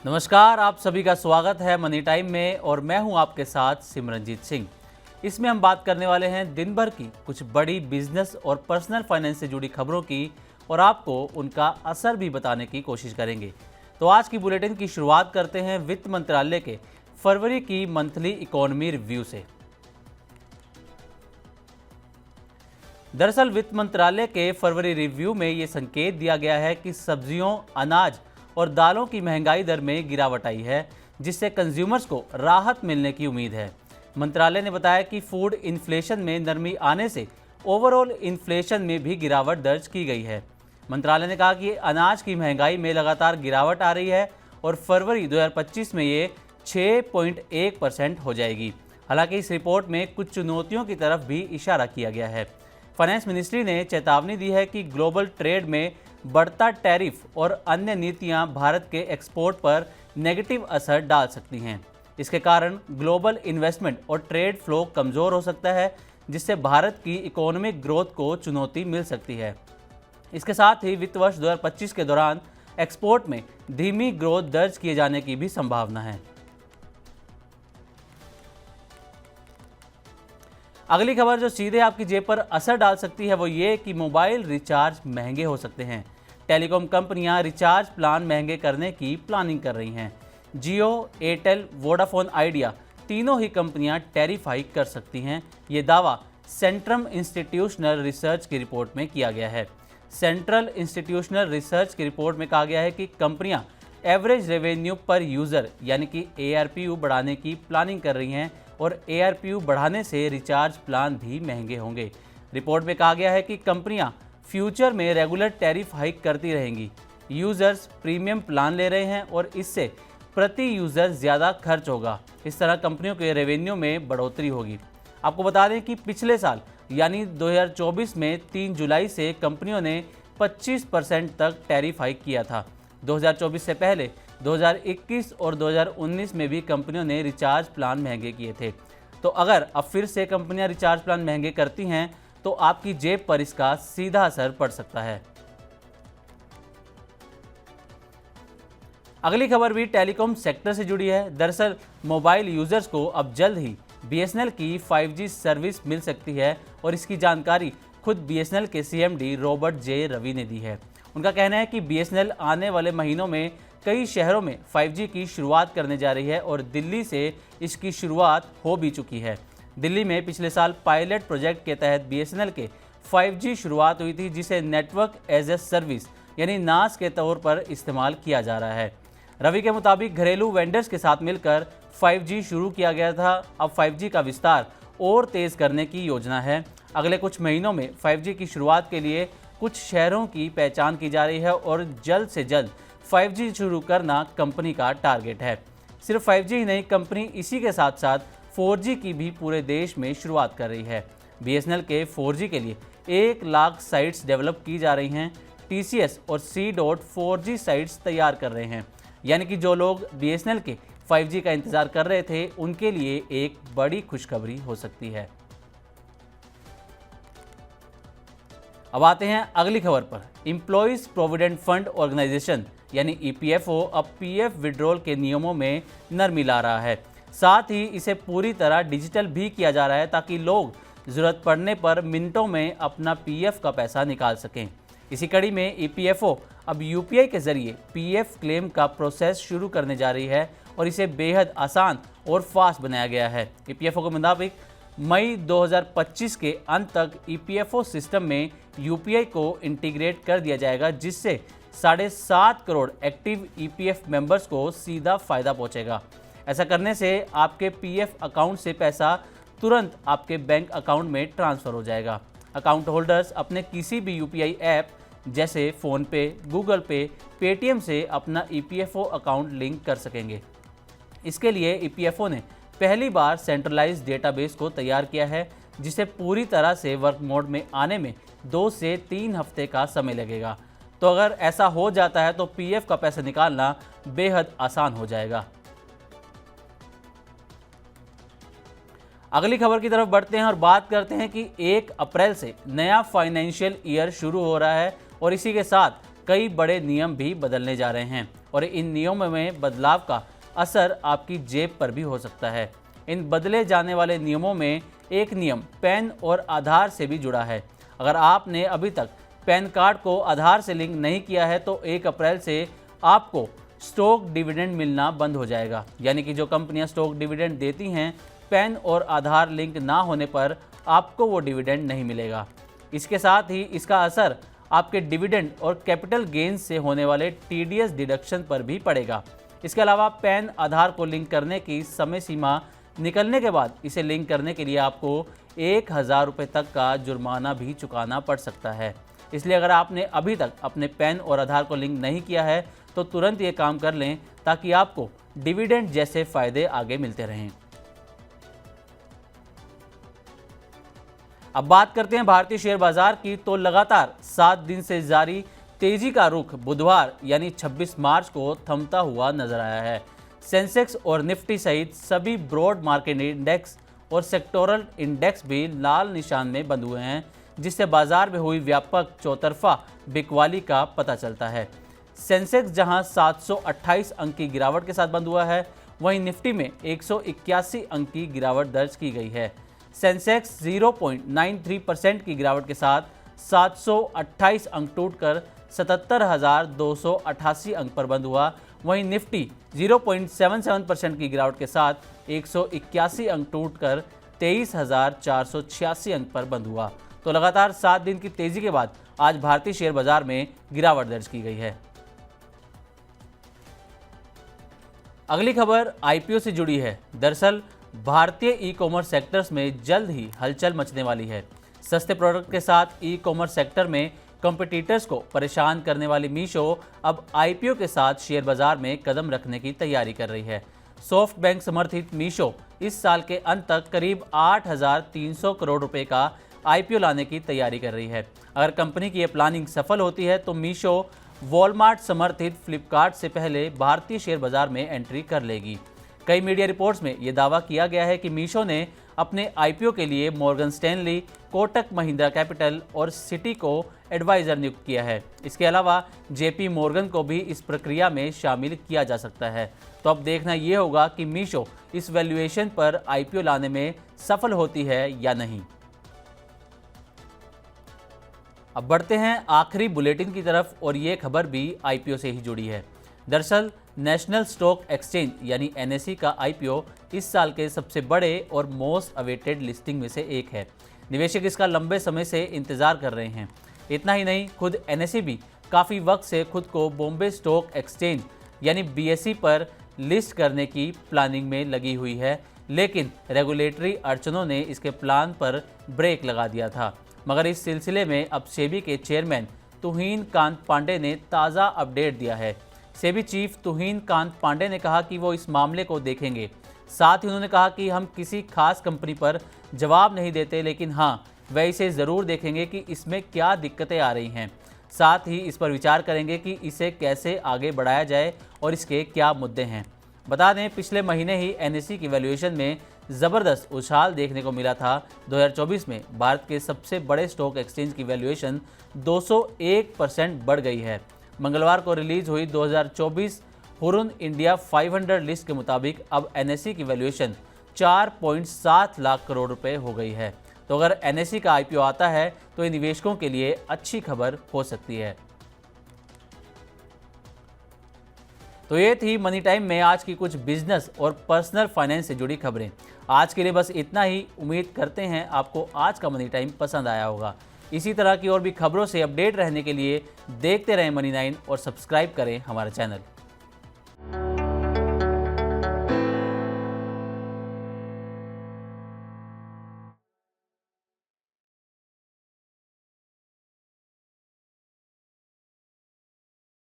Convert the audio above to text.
नमस्कार, आप सभी का स्वागत है मनी टाइम में और मैं हूं आपके साथ सिमरनजीत सिंह। इसमें हम बात करने वाले हैं दिन भर की कुछ बड़ी बिजनेस और पर्सनल फाइनेंस से जुड़ी खबरों की और आपको उनका असर भी बताने की कोशिश करेंगे। तो आज की बुलेटिन की शुरुआत करते हैं वित्त मंत्रालय के फरवरी की मंथली इकोनॉमी रिव्यू से। दरअसल वित्त मंत्रालय के फरवरी रिव्यू में ये संकेत दिया गया है कि सब्जियों, अनाज और दालों की महंगाई दर में गिरावट आई है, जिससे कंज्यूमर्स को राहत मिलने की उम्मीद है। मंत्रालय ने बताया कि फूड इन्फ्लेशन में नरमी आने से ओवरऑल इन्फ्लेशन में भी गिरावट दर्ज की गई है। मंत्रालय ने कहा कि अनाज की महंगाई में लगातार गिरावट आ रही है और फरवरी 2025 में ये 6.1% हो जाएगी। हालांकि इस रिपोर्ट में कुछ चुनौतियों की तरफ भी इशारा किया गया है। फाइनेंस मिनिस्ट्री ने चेतावनी दी है कि ग्लोबल ट्रेड में बढ़ता टैरिफ और अन्य नीतियां भारत के एक्सपोर्ट पर नेगेटिव असर डाल सकती हैं। इसके कारण ग्लोबल इन्वेस्टमेंट और ट्रेड फ्लो कमज़ोर हो सकता है, जिससे भारत की इकोनॉमिक ग्रोथ को चुनौती मिल सकती है। इसके साथ ही वित्त वर्ष 2025 के दौरान एक्सपोर्ट में धीमी ग्रोथ दर्ज किए जाने की भी संभावना है। अगली खबर जो सीधे आपकी जेब पर असर डाल सकती है वो ये कि मोबाइल रिचार्ज महंगे हो सकते हैं। टेलीकॉम कंपनियां रिचार्ज प्लान महंगे करने की प्लानिंग कर रही हैं। जियो, एयरटेल, वोडाफोन आइडिया तीनों ही कंपनियां टैरिफ हाइक कर सकती हैं। ये दावा सेंट्रम इंस्टीट्यूशनल रिसर्च की रिपोर्ट में किया गया है। सेंट्रल इंस्टीट्यूशनल रिसर्च की रिपोर्ट में कहा गया है कि कंपनियां एवरेज रेवेन्यू पर यूज़र यानी कि ARPU बढ़ाने की प्लानिंग कर रही हैं और ARPU बढ़ाने से रिचार्ज प्लान भी महंगे होंगे। रिपोर्ट में कहा गया है कि कंपनियां फ्यूचर में रेगुलर टैरिफ हाइक करती रहेंगी। यूज़र्स प्रीमियम प्लान ले रहे हैं और इससे प्रति यूज़र ज़्यादा खर्च होगा। इस तरह कंपनियों के रेवेन्यू में बढ़ोतरी होगी। आपको बता दें कि पिछले साल यानी 2024 में 3 जुलाई से कंपनियों ने 25% तक टैरिफ हाइक किया था। 2024 से पहले 2021 और 2019 में भी कंपनियों ने रिचार्ज प्लान महंगे किए थे। तो अगर अब फिर से कंपनियां रिचार्ज प्लान महंगे करती हैं तो आपकी जेब पर इसका सीधा असर पड़ सकता है। अगली खबर भी टेलीकॉम सेक्टर से जुड़ी है। दरअसल मोबाइल यूजर्स को अब जल्द ही BSNL की 5G सर्विस मिल सकती है और इसकी जानकारी खुद BSNL के CMD रॉबर्ट जे रवि ने दी है। उनका कहना है कि BSNL आने वाले महीनों में कई शहरों में 5G की शुरुआत करने जा रही है और दिल्ली से इसकी शुरुआत हो भी चुकी है। दिल्ली में पिछले साल पायलट प्रोजेक्ट के तहत BSNL के 5G शुरुआत हुई थी, जिसे नेटवर्क एज ए सर्विस यानी नास के तौर पर इस्तेमाल किया जा रहा है। रवि के मुताबिक घरेलू वेंडर्स के साथ मिलकर 5G शुरू किया गया था। अब 5G का विस्तार और तेज़ करने की योजना है। अगले कुछ महीनों में 5G की शुरुआत के लिए कुछ शहरों की पहचान की जा रही है और जल्द से जल्द 5G शुरू करना कंपनी का टारगेट है। सिर्फ 5G ही नहीं, कंपनी इसी के साथ साथ 4G की भी पूरे देश में शुरुआत कर रही है। BSNL के 4G के लिए 1 लाख साइट्स डेवलप की जा रही हैं। TCS और C.4G साइट्स तैयार कर रहे हैं, यानी कि जो लोग BSNL के 5G का इंतज़ार कर रहे थे उनके लिए एक बड़ी खुशखबरी हो सकती है। अब आते हैं अगली खबर पर। एम्प्लॉइज़ प्रोविडेंट फंड ऑर्गेनाइजेशन यानी EPFO अब PF विड्रॉल के नियमों में नरमी ला रहा है। साथ ही इसे पूरी तरह डिजिटल भी किया जा रहा है ताकि लोग ज़रूरत पड़ने पर मिनटों में अपना PF का पैसा निकाल सकें। इसी कड़ी में EPFO अब UPI के ज़रिए PF क्लेम का प्रोसेस शुरू करने जा रही है और इसे बेहद आसान और फास्ट बनाया गया है। EPFO के मुताबिक मई 2025 के अंत तक EPFO सिस्टम में UPI को इंटीग्रेट कर दिया जाएगा, जिससे 7.5 करोड़ एक्टिव EPF मेंबर्स को सीधा फ़ायदा पहुंचेगा। ऐसा करने से आपके PF अकाउंट से पैसा तुरंत आपके बैंक अकाउंट में ट्रांसफ़र हो जाएगा। अकाउंट होल्डर्स अपने किसी भी UPI ऐप जैसे फ़ोनपे, गूगल पे, पेटीएम से अपना EPFO अकाउंट लिंक कर सकेंगे। इसके लिए EPFO ने पहली बार सेंट्रलाइज्ड डेटाबेस को तैयार किया है, जिसे पूरी तरह से वर्क मोड में आने में 2 से 3 हफ्ते का समय लगेगा। तो अगर ऐसा हो जाता है तो PF का पैसा निकालना बेहद आसान हो जाएगा। अगली खबर की तरफ बढ़ते हैं और बात करते हैं कि 1 अप्रैल से नया फाइनेंशियल ईयर शुरू हो रहा है और इसी के साथ कई बड़े नियम भी बदलने जा रहे हैं। और इन नियमों में बदलाव का असर आपकी जेब पर भी हो सकता है। इन बदले जाने वाले नियमों में एक नियम पैन और आधार से भी जुड़ा है। अगर आपने अभी तक पैन कार्ड को आधार से लिंक नहीं किया है तो 1 अप्रैल से आपको स्टॉक डिविडेंड मिलना बंद हो जाएगा। यानी कि जो कंपनियां स्टॉक डिविडेंड देती हैं, पैन और आधार लिंक ना होने पर आपको वो डिविडेंड नहीं मिलेगा। इसके साथ ही इसका असर आपके डिविडेंड और कैपिटल गेन्स से होने वाले टीडीएस डिडक्शन पर भी पड़ेगा। इसके अलावा पैन आधार को लिंक करने की समय सीमा निकलने के बाद इसे लिंक करने के लिए आपको 1000 रुपये तक का जुर्माना भी चुकाना पड़ सकता है। इसलिए अगर आपने अभी तक अपने पैन और आधार को लिंक नहीं किया है तो तुरंत ये काम कर लें ताकि आपको डिविडेंड जैसे फायदे आगे मिलते रहें। अब बात करते हैं भारतीय शेयर बाजार की, तो लगातार 7 दिन से जारी तेजी का रुख बुधवार यानी 26 मार्च को थमता हुआ नजर आया है। सेंसेक्स और निफ्टी सहित सभी ब्रॉड मार्केट इंडेक्स और सेक्टोरल इंडेक्स भी लाल निशान में बंद हुए हैं, जिससे बाजार में हुई व्यापक चौतरफा बिकवाली का पता चलता है। सेंसेक्स जहां 728 अंक की गिरावट के साथ बंद हुआ है, वहीं निफ्टी में 181 अंक की गिरावट दर्ज की गई है। सेंसेक्स 0.93% की गिरावट के साथ 728 अंक टूटकर 77,288 अंक पर बंद हुआ। वहीं निफ्टी 0.77% की गिरावट के साथ 181 अंक टूटकर 23,486 अंक पर बंद हुआ। तो लगातार 7 दिन की तेजी के बाद आज भारतीय शेयर बाजार में गिरावट दर्ज की गई है। अगली खबर आईपीओ से जुड़ी है। दरअसल भारतीय ई कॉमर्स सेक्टर्स में जल्द ही हलचल मचने वाली है। सस्ते प्रोडक्ट के साथ ई कॉमर्स सेक्टर में कंपटीटर्स को परेशान करने वाली मीशो अब आईपीओ के साथ शेयर बाजार में कदम रखने की तैयारी कर रही है। सॉफ्ट बैंक समर्थित मीशो इस साल के अंत तक करीब 8,300 करोड़ रुपए का आईपीओ लाने की तैयारी कर रही है। अगर कंपनी की यह प्लानिंग सफल होती है तो मीशो वॉलमार्ट समर्थित फ्लिपकार्ट से पहले भारतीय शेयर बाजार में एंट्री कर लेगी। कई मीडिया रिपोर्ट्स में यह दावा किया गया है कि मीशो ने अपने आईपीओ के लिए Morgan Stanley, Kotak Mahindra capital और सिटी को एडवाइजर नियुक्त किया है। इसके अलावा जेपी मॉर्गन को भी इस प्रक्रिया में शामिल किया जा सकता है। तो अब देखना यह होगा कि मीशो इस वैल्यूएशन पर आईपीओ लाने में सफल होती है या नहीं। अब बढ़ते हैं आखिरी बुलेटिन की तरफ, और ये खबर भी आईपीओ से ही जुड़ी है। दरअसल नेशनल स्टॉक एक्सचेंज यानी एनएसई का आईपीओ इस साल के सबसे बड़े और मोस्ट अवेटेड लिस्टिंग में से एक है। निवेशक इसका लंबे समय से इंतजार कर रहे हैं। इतना ही नहीं, खुद एनएसई भी काफ़ी वक्त से खुद को बॉम्बे स्टॉक एक्सचेंज यानी बीएसई पर लिस्ट करने की प्लानिंग में लगी हुई है, लेकिन रेगुलेटरी अड़चनों ने इसके प्लान पर ब्रेक लगा दिया था। मगर इस सिलसिले में अब सेबी के चेयरमैन तुहीन कांत पांडे ने ताज़ा अपडेट दिया है। सेबी चीफ तुहीन कांत पांडे ने कहा कि वो इस मामले को देखेंगे। साथ ही उन्होंने कहा कि हम किसी खास कंपनी पर जवाब नहीं देते, लेकिन हाँ, वह इसे ज़रूर देखेंगे कि इसमें क्या दिक्कतें आ रही हैं। साथ ही इस पर विचार करेंगे कि इसे कैसे आगे बढ़ाया जाए और इसके क्या मुद्दे हैं। बता दें, पिछले महीने ही एनएसई की वैल्यूएशन में ज़बरदस्त उछाल देखने को मिला था। 2024 में भारत के सबसे बड़े स्टॉक एक्सचेंज की वैल्यूएशन 201% बढ़ गई है। मंगलवार को रिलीज हुई 2024 हुरुन इंडिया 500 लिस्ट के मुताबिक अब एनएसई की वैल्यूएशन 4.7 लाख करोड़ रुपए हो गई है। तो अगर एनएसई का आईपीओ आता है तो ये निवेशकों के लिए अच्छी खबर हो सकती है। तो ये थी मनी टाइम में आज की कुछ बिजनेस और पर्सनल फाइनेंस से जुड़ी खबरें। आज के लिए बस इतना ही। उम्मीद करते हैं आपको आज का मनी टाइम पसंद आया होगा। इसी तरह की और भी खबरों से अपडेट रहने के लिए देखते रहें मनी 9 और सब्सक्राइब करें हमारा चैनल।